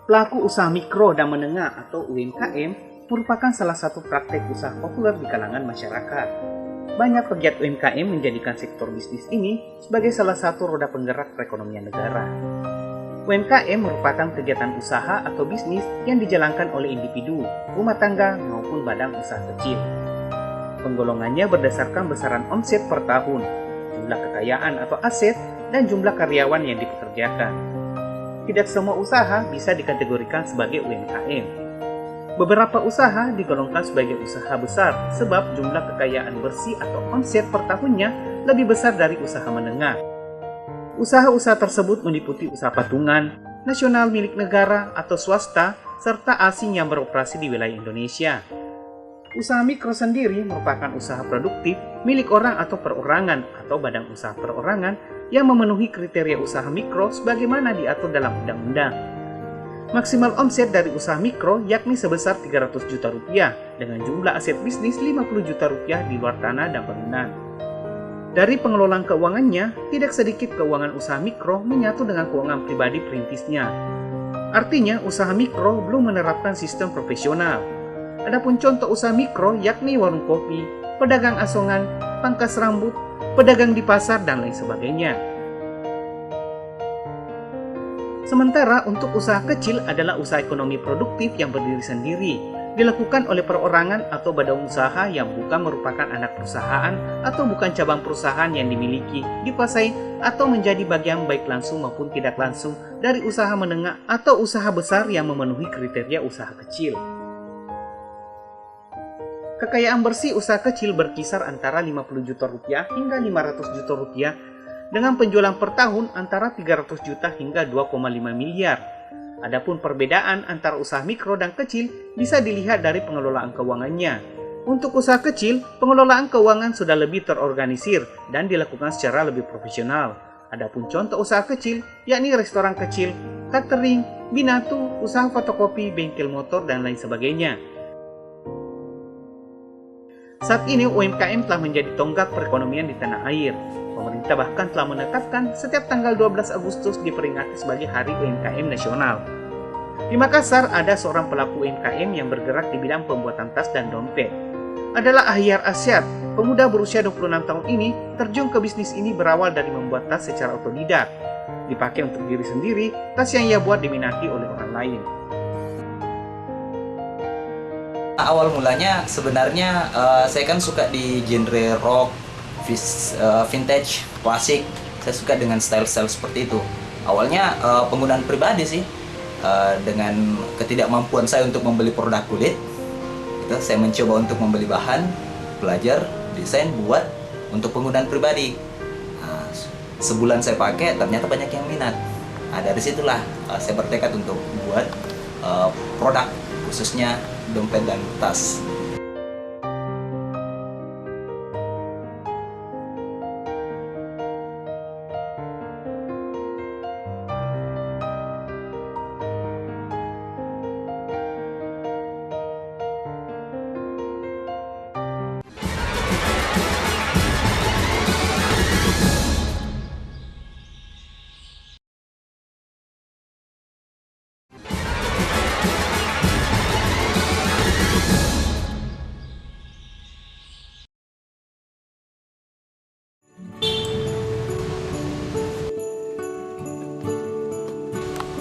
Pelaku usaha mikro dan menengah atau UMKM merupakan salah satu praktek usaha populer di kalangan masyarakat. Banyak pegiat UMKM menjadikan sektor bisnis ini sebagai salah satu roda penggerak perekonomian negara. UMKM merupakan kegiatan usaha atau bisnis yang dijalankan oleh individu, rumah tangga, maupun badan usaha kecil. Penggolongannya berdasarkan besaran omset per tahun, jumlah kekayaan atau aset, dan jumlah karyawan yang dipekerjakan. Tidak semua usaha bisa dikategorikan sebagai UMKM. Beberapa usaha digolongkan sebagai usaha besar sebab jumlah kekayaan bersih atau omset per tahunnya lebih besar dari usaha menengah. Usaha-usaha tersebut meliputi usaha patungan, nasional milik negara atau swasta, serta asing yang beroperasi di wilayah Indonesia. Usaha mikro sendiri merupakan usaha produktif milik orang atau perorangan atau badan usaha perorangan yang memenuhi kriteria usaha mikro sebagaimana diatur dalam undang-undang. Maksimal omset dari usaha mikro yakni sebesar 300 juta rupiah dengan jumlah aset bisnis 50 juta rupiah di luar tanah dan bangunan. Dari pengelolaan keuangannya, tidak sedikit keuangan usaha mikro menyatu dengan keuangan pribadi perintisnya. Artinya, usaha mikro belum menerapkan sistem profesional. Adapun contoh usaha mikro yakni warung kopi, pedagang asongan, pangkas rambut, pedagang di pasar, dan lain sebagainya. Sementara untuk usaha kecil adalah usaha ekonomi produktif yang berdiri sendiri, dilakukan oleh perorangan atau badan usaha yang bukan merupakan anak perusahaan atau bukan cabang perusahaan yang dimiliki, dikuasai, atau menjadi bagian baik langsung maupun tidak langsung dari usaha menengah atau usaha besar yang memenuhi kriteria usaha kecil. Kekayaan bersih usaha kecil berkisar antara 50 juta rupiah hingga 500 juta rupiah dengan penjualan per tahun antara 300 juta hingga 2,5 miliar. Adapun perbedaan antara usaha mikro dan kecil bisa dilihat dari pengelolaan keuangannya. Untuk usaha kecil, pengelolaan keuangan sudah lebih terorganisir dan dilakukan secara lebih profesional. Adapun contoh usaha kecil yakni restoran kecil, catering, binatu, usaha fotokopi, bengkel motor, dan lain sebagainya. Saat ini UMKM telah menjadi tonggak perekonomian di tanah air. Pemerintah bahkan telah menetapkan setiap tanggal 12 Agustus diperingati sebagai Hari UMKM Nasional. Di Makassar ada seorang pelaku UMKM yang bergerak di bidang pembuatan tas dan dompet. Adalah Ahyar Asyad, pemuda berusia 26 tahun ini terjun ke bisnis ini berawal dari membuat tas secara otodidak. Dipakai untuk diri sendiri, tas yang ia buat diminati oleh orang lain. Awal mulanya sebenarnya saya kan suka di genre rock, vintage, klasik. Saya suka dengan style-style seperti itu. Awalnya penggunaan pribadi sih, dengan ketidakmampuan saya untuk membeli produk kulit, saya mencoba untuk membeli bahan, belajar, desain, buat untuk penggunaan pribadi. Nah, sebulan saya pakai, ternyata banyak yang minat. Nah, dari situlah saya bertekad untuk buat produk, khususnya dompet dan tas.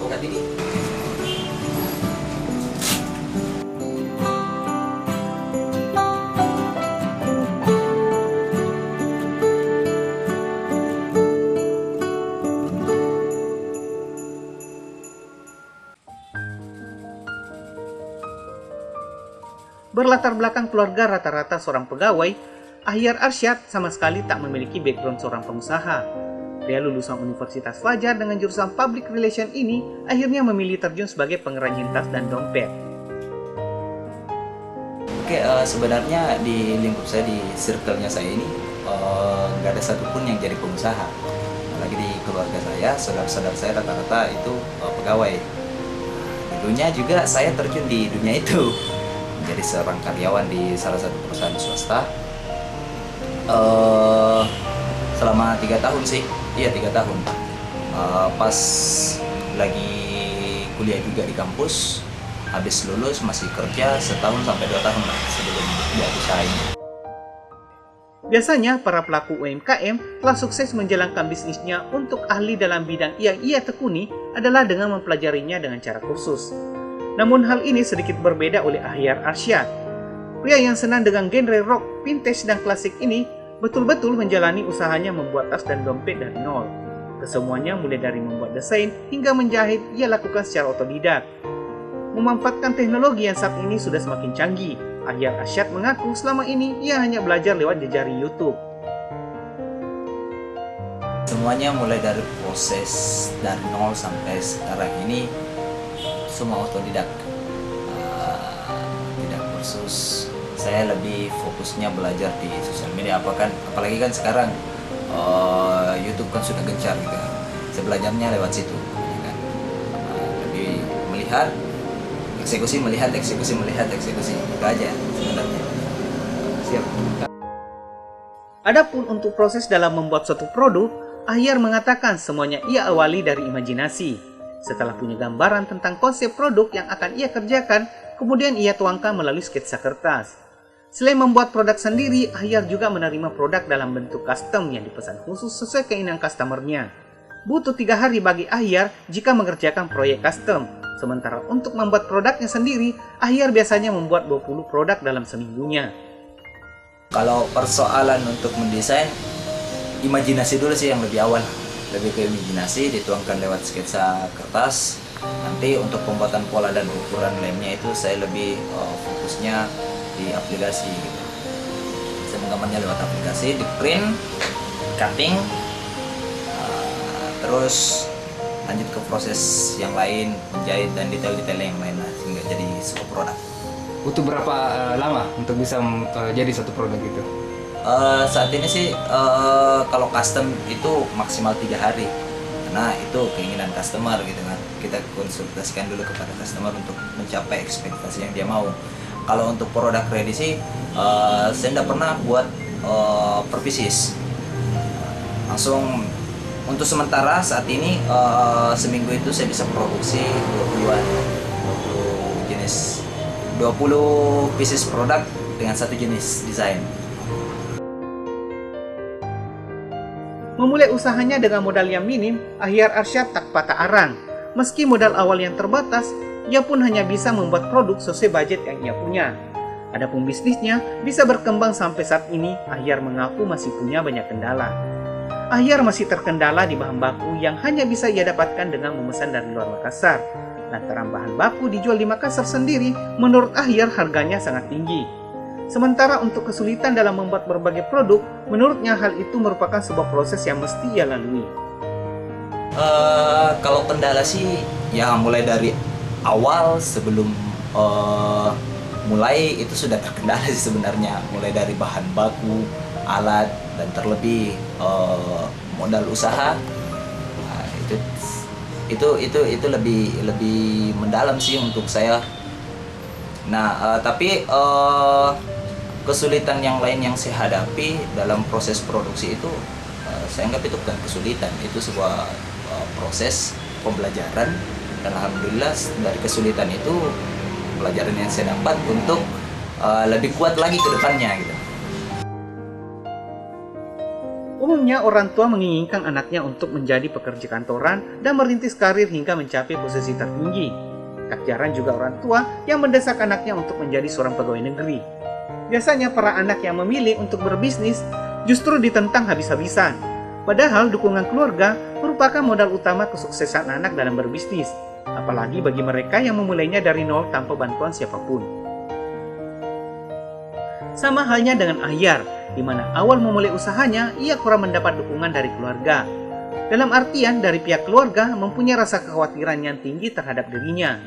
Oh, Kak Didi. Berlatar belakang keluarga rata-rata seorang pegawai, Ahyar Asyad sama sekali tak memiliki background seorang pengusaha. Pria lulusan Universitas Fajar dengan jurusan Public Relation ini akhirnya memilih terjun sebagai pengrajin tas dan dompet. Oke, sebenarnya di lingkup saya, di circle-nya saya ini, nggak ada satupun yang jadi pengusaha. Apalagi di keluarga saya, saudara-saudara saya rata-rata itu pegawai. Dulunya juga saya terjun di dunia itu. Menjadi seorang karyawan di salah satu perusahaan swasta selama 3 tahun sih. Iya, 3 tahun. Pas lagi kuliah juga di kampus. Habis lulus masih kerja setahun sampai 2 tahun lah sebelum dia usaha ini. Biasanya para pelaku UMKM telah sukses menjalankan bisnisnya untuk ahli dalam bidang yang ia tekuni adalah dengan mempelajarinya dengan cara kursus. Namun hal ini sedikit berbeda oleh Ahyar Arsyad. Pria yang senang dengan genre rock, vintage, dan klasik ini betul-betul menjalani usahanya membuat tas dan dompet dari nol. Kesemuanya mulai dari membuat desain hingga menjahit ia lakukan secara otodidak. Memanfaatkan teknologi yang saat ini sudah semakin canggih, Ahyar Arsyad mengaku selama ini ia hanya belajar lewat jejaring YouTube. Semuanya mulai dari proses dari nol sampai sekarang ini semua otodidak, tidak kursus. Saya lebih fokusnya belajar di sosial media, apalagi kan sekarang YouTube kan sudah gencar gitu. Saya belajarnya lewat situ, ya kan? Lebih melihat, eksekusi, melihat, eksekusi, melihat, eksekusi, itu aja sebenarnya. Siap. Adapun untuk proses dalam membuat suatu produk, Ahyar mengatakan semuanya ia awali dari imajinasi. Setelah punya gambaran tentang konsep produk yang akan ia kerjakan, kemudian ia tuangkan melalui sketsa kertas. Selain membuat produk sendiri, Ahyar juga menerima produk dalam bentuk custom yang dipesan khusus sesuai keinginan customernya. Butuh 3 hari bagi Ahyar jika mengerjakan proyek custom. Sementara untuk membuat produknya sendiri, Ahyar biasanya membuat 20 produk dalam seminggunya. Kalau persoalan untuk mendesain, imajinasi dulu sih yang lebih awal. Lebih ke imajinasi, dituangkan lewat sketsa kertas. Nanti untuk pembuatan pola dan ukuran lemnya itu saya lebih fokusnya di aplikasi gitu. Saya menggambarnya lewat aplikasi, di print, cutting, terus lanjut ke proses yang lain, menjahit dan detail-detail yang lain lah, sehingga jadi sebuah produk. Butuh berapa lama untuk bisa jadi satu produk itu? Saat ini sih kalau custom itu maksimal 3 hari, karena itu keinginan customer gitu kan. Kita konsultasikan dulu kepada customer untuk mencapai ekspektasi yang dia mau. Kalau untuk produk ready sih saya tidak pernah buat per pieces, langsung. Untuk sementara saat ini seminggu itu saya bisa produksi 20 pieces produk dengan satu jenis desain. Memulai usahanya dengan modal yang minim, Ahyar Arsyad tak patah arang. Meski modal awal yang terbatas, ia pun hanya bisa membuat produk sesuai budget yang ia punya. Adapun bisnisnya bisa berkembang sampai saat ini, Ahyar mengaku masih punya banyak kendala. Ahyar masih terkendala di bahan baku yang hanya bisa ia dapatkan dengan memesan dari luar Makassar. Lantaran bahan baku dijual di Makassar sendiri, menurut Ahyar harganya sangat tinggi. Sementara untuk kesulitan dalam membuat berbagai produk, menurutnya hal itu merupakan sebuah proses yang mesti ia lalui. Kalau kendala sih, ya mulai dari awal sebelum mulai itu sudah terkendala sih sebenarnya. Mulai dari bahan baku, alat, dan terlebih modal usaha. Nah, itu lebih mendalam sih untuk saya. Nah, tapi kesulitan yang lain yang saya hadapi dalam proses produksi itu saya anggap itu bukan kesulitan, itu sebuah proses pembelajaran, dan alhamdulillah dari kesulitan itu pelajaran yang saya dapat untuk lebih kuat lagi ke depannya gitu. Umumnya orang tua menginginkan anaknya untuk menjadi pekerja kantoran dan merintis karir hingga mencapai posisi tertinggi. Tak jarang juga orang tua yang mendesak anaknya untuk menjadi seorang pegawai negeri. Biasanya para anak yang memilih untuk berbisnis justru ditentang habis-habisan. Padahal dukungan keluarga merupakan modal utama kesuksesan anak dalam berbisnis, apalagi bagi mereka yang memulainya dari nol tanpa bantuan siapapun. Sama halnya dengan Ahyar, di mana awal memulai usahanya ia kurang mendapat dukungan dari keluarga. Dalam artian dari pihak keluarga mempunyai rasa kekhawatiran yang tinggi terhadap dirinya.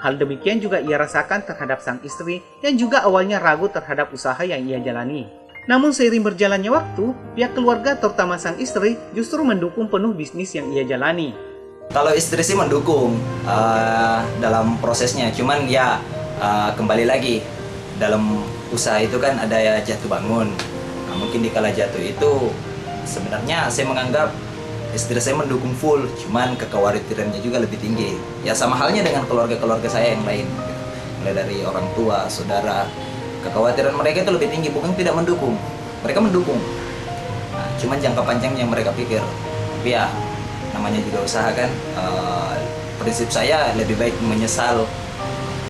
Hal demikian juga ia rasakan terhadap sang istri yang juga awalnya ragu terhadap usaha yang ia jalani. Namun seiring berjalannya waktu, pihak keluarga terutama sang istri justru mendukung penuh bisnis yang ia jalani. Kalau istri sih mendukung dalam prosesnya, cuman ya kembali lagi dalam usaha itu kan ada ya jatuh bangun. Nah, mungkin di kala jatuh itu sebenarnya saya menganggap istri saya mendukung full, cuman kekhawatirannya juga lebih tinggi. Ya sama halnya dengan keluarga-keluarga saya yang lain, gitu. Mulai dari orang tua, saudara, kekhawatiran mereka itu lebih tinggi, bukan tidak mendukung. Mereka mendukung. Nah, cuman jangka panjang yang mereka pikir. Tapi ya, namanya juga usaha kan. Prinsip saya lebih baik menyesal